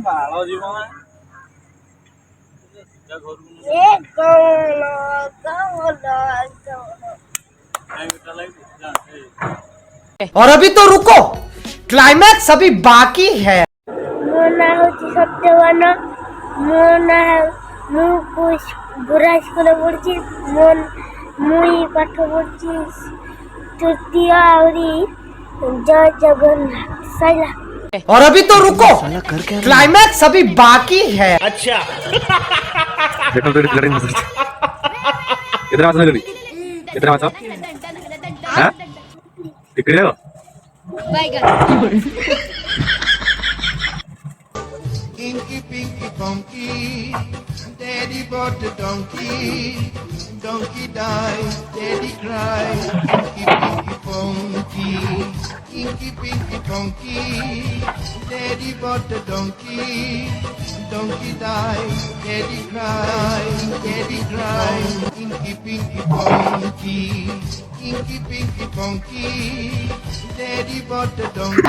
ବାଳ ଯିବ ନା और अभी तो रुको, क्लाइमैक्स अभी बाकी है। ମୋ ନାଁ ହେଉଛି ସତ୍ୟବାନ। ମୋ ନାଁ ମୁଁ ବୁରା ସ୍କୁଲରେ ପଢ଼ୁଛି। ମୁଇଁ ପାଠ ପଢ଼ୁଛି ତୃତୀୟ ଆହୁରି ଜୟ ଜଗନ୍ନାଥ ସଇଲା। और अभी तो रुको, क्लाइमैक्स अभी बाकी है। अच्छा कितना मासा मिली कितना मासा हाँ टिकड़ी है Inky Pinky Funky, Daddy bought the donkey, donkey died, Daddy cried. Inky Pinky Funky, Daddy bought the donkey, donkey died, Daddy cried, Daddy cried. Inky Pinky Funky, Inky Pinky Funky, Daddy bought the donkey.